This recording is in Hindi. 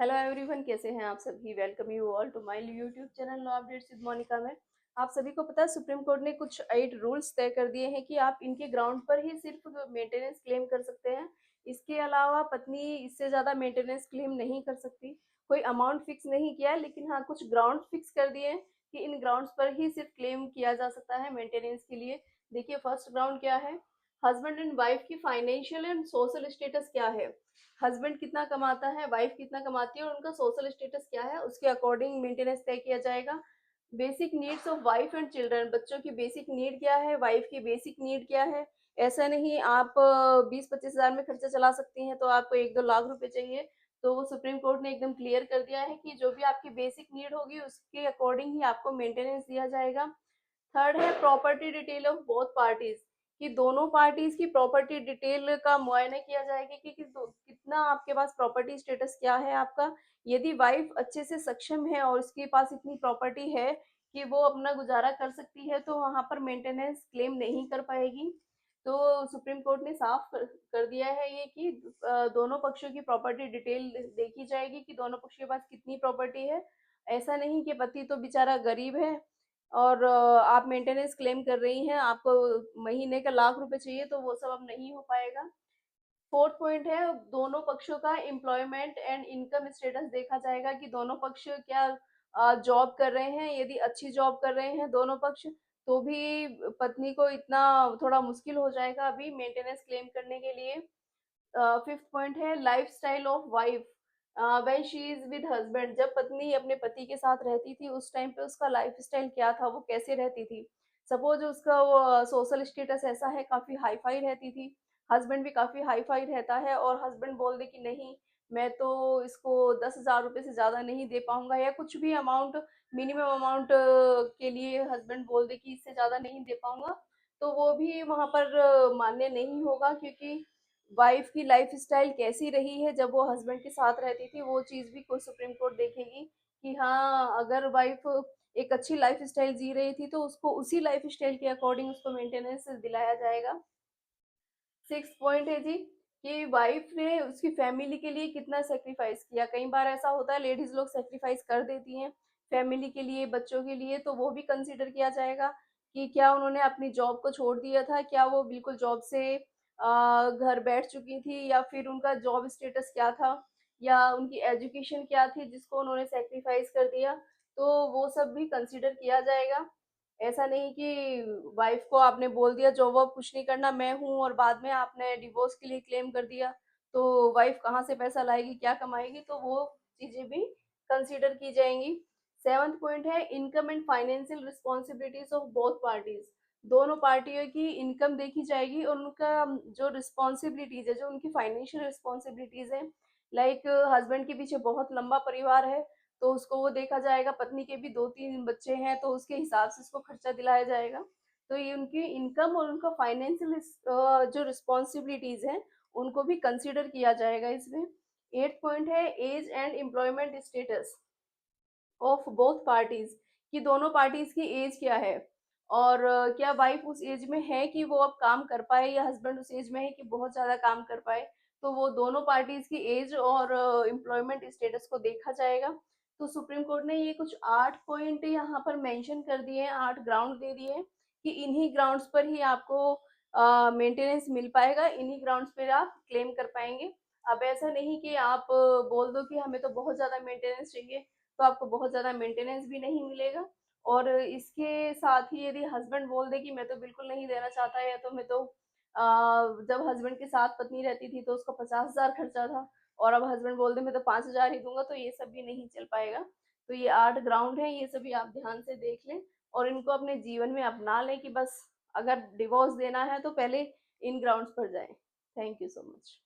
हेलो एवरीवन, कैसे हैं आप सभी। Welcome you all to my YouTube channel law updates with Monika में। आप सभी को पता है सुप्रीम कोर्ट ने कुछ 8 रूल्स तय कर दिए हैं कि आप इनके ग्राउंड पर ही सिर्फ मेंटेनेंस क्लेम कर सकते हैं। इसके अलावा पत्नी इससे ज़्यादा मेंटेनेंस क्लेम नहीं कर सकती। कोई अमाउंट फिक्स नहीं किया है, लेकिन हाँ कुछ ग्राउंड फिक्स कर दिए हैं कि इन ग्राउंड्स पर ही सिर्फ क्लेम किया जा सकता है मेंटेनेंस के लिए। देखिए, फर्स्ट ग्राउंड क्या है। हस्बैंड एंड वाइफ की फाइनेंशियल एंड सोशल स्टेटस क्या है। हस्बैंड कितना कमाता है, वाइफ कितना कमाती है और उनका सोशल स्टेटस क्या है, उसके अकॉर्डिंग मेंटेनेंस तय किया जाएगा। Basic needs of wife and children, बच्चों की बेसिक नीड क्या है, वाइफ की बेसिक नीड क्या है। ऐसा नहीं आप 20-25 हज़ार में खर्चा चला सकती हैं तो आपको 1-2 लाख रुपए चाहिए। तो वो सुप्रीम कोर्ट ने एकदम क्लियर कर दिया है कि जो भी आपकी बेसिक नीड होगी उसके अकॉर्डिंग ही आपको मेंटेनेंस दिया जाएगा। थर्ड है property detail of both parties, कि दोनों पार्टीज की प्रॉपर्टी डिटेल का मुआयना किया जाएगा कि कितना आपके पास प्रॉपर्टी स्टेटस क्या है आपका। यदि वाइफ अच्छे से सक्षम है और उसके पास इतनी प्रॉपर्टी है कि वो अपना गुजारा कर सकती है तो वहां पर मेंटेनेंस क्लेम नहीं कर पाएगी। तो सुप्रीम कोर्ट ने साफ कर दिया है ये कि दोनों पक्षों की प्रॉपर्टी डिटेल देखी जाएगी कि दोनों पक्षों के पास कितनी प्रॉपर्टी है। ऐसा नहीं कि पति तो बेचारा गरीब है और आप मेंटेनेंस क्लेम कर रही हैं, आपको महीने का लाख रुपए चाहिए, तो वो सब अब नहीं हो पाएगा। फोर्थ पॉइंट है, दोनों पक्षों का एम्प्लॉयमेंट एंड इनकम स्टेटस देखा जाएगा कि दोनों पक्ष क्या जॉब कर रहे हैं। यदि अच्छी जॉब कर रहे हैं दोनों पक्ष तो भी पत्नी को इतना थोड़ा मुश्किल हो जाएगा अभी मेंटेनेंस क्लेम करने के लिए। फिफ्थ पॉइंट है lifestyle of wife when she is with husband, जब पत्नी अपने पति के साथ रहती थी उस टाइम पे उसका लाइफस्टाइल क्या था, वो कैसे रहती थी। सपोज उसका वो सोशल स्टेटस ऐसा है, काफी हाई फाई रहती थी, हस्बैंड भी काफी हाई फाई रहता है और हस्बैंड बोल दे कि नहीं मैं तो इसको 10,000 रुपये से ज्यादा नहीं दे पाऊंगा, या कुछ भी अमाउंट मिनिमम अमाउंट के लिए हस्बैंड बोल दे कि इससे ज्यादा नहीं दे पाऊंगा, तो वो भी वहां पर मान्य नहीं होगा, क्योंकि वाइफ की लाइफ स्टाइल कैसी रही है जब वो हस्बैंड के साथ रहती थी वो चीज भी कोई सुप्रीम कोर्ट देखेगी कि हाँ अगर वाइफ एक अच्छी लाइफ स्टाइल जी रही थी तो उसको उसी लाइफ स्टाइल के अकॉर्डिंग उसको मेंटेनेंस दिलाया जाएगा। सिक्स पॉइंट है जी कि वाइफ ने उसकी फैमिली के लिए कितना सेक्रीफाइस किया। कई बार ऐसा होता है लेडीज लोग सेक्रीफाइस कर देती हैं फैमिली के लिए, बच्चों के लिए, तो वो भी कंसीडर किया जाएगा कि क्या उन्होंने अपनी जॉब को छोड़ दिया था, क्या वो बिल्कुल जॉब से घर बैठ चुकी थी, या फिर उनका जॉब स्टेटस क्या था, या उनकी एजुकेशन क्या थी जिसको उन्होंने सेक्रीफाइस कर दिया। तो वो सब भी कंसीडर किया जाएगा। ऐसा नहीं कि वाइफ को आपने बोल दिया जॉब वॉब कुछ नहीं करना मैं हूँ और बाद में आपने डिवोर्स के लिए क्लेम कर दिया, तो वाइफ कहाँ से पैसा लाएगी, क्या कमाएगी, तो वो चीजें भी कंसीडर की जाएंगी। सेवंथ पॉइंट है income and financial responsibilities of both parties, दोनों पार्टियों की इनकम देखी जाएगी और उनका जो रिस्पॉन्सिबिलिटीज है, जो उनकी फाइनेंशियल रिस्पॉन्सिबिलिटीज है। लाइक हस्बैंड के पीछे बहुत लंबा परिवार है तो उसको वो देखा जाएगा, पत्नी के भी 2-3 बच्चे हैं तो उसके हिसाब से उसको खर्चा दिलाया जाएगा। तो ये उनकी इनकम और उनका फाइनेंशियल जो रिस्पॉन्सिबिलिटीज हैं उनको भी कंसीडर किया जाएगा इसमें। एट पॉइंट है age and employment status of both parties, कि दोनों पार्टीज की एज क्या है और क्या वाइफ उस एज में है कि वो अब काम कर पाए, या हस्बैंड उस एज में है कि बहुत ज्यादा काम कर पाए। तो वो दोनों पार्टीज की एज और एम्प्लॉयमेंट स्टेटस को देखा जाएगा। तो सुप्रीम कोर्ट ने ये कुछ 8 पॉइंट यहाँ पर मेंशन कर दिए हैं, 8 ग्राउंड दे दिए हैं कि इन्हीं ग्राउंड्स पर ही आपको मेंटेनेंस मिल पाएगा, इन्हीं ग्राउंड्स पर आप क्लेम कर पाएंगे। अब ऐसा नहीं कि आप बोल दो कि हमें तो बहुत ज्यादा मेंटेनेंस चाहिए तो आपको बहुत ज़्यादा मेंटेनेंस भी नहीं मिलेगा। और इसके साथ ही यदि हस्बैंड बोल दे कि मैं तो बिल्कुल नहीं देना चाहता, या तो मैं तो जब हस्बैंड के साथ पत्नी रहती थी तो उसका 50,000 खर्चा था और अब हस्बैंड बोल दे मैं तो 5,000 ही दूंगा, तो ये सब भी नहीं चल पाएगा। तो ये 8 ग्राउंड है, ये सभी आप ध्यान से देख लें और इनको अपने जीवन में अपना लें कि बस अगर डिवोर्स देना है तो पहले इन ग्राउंड्स पर जाएं। Thank you so much.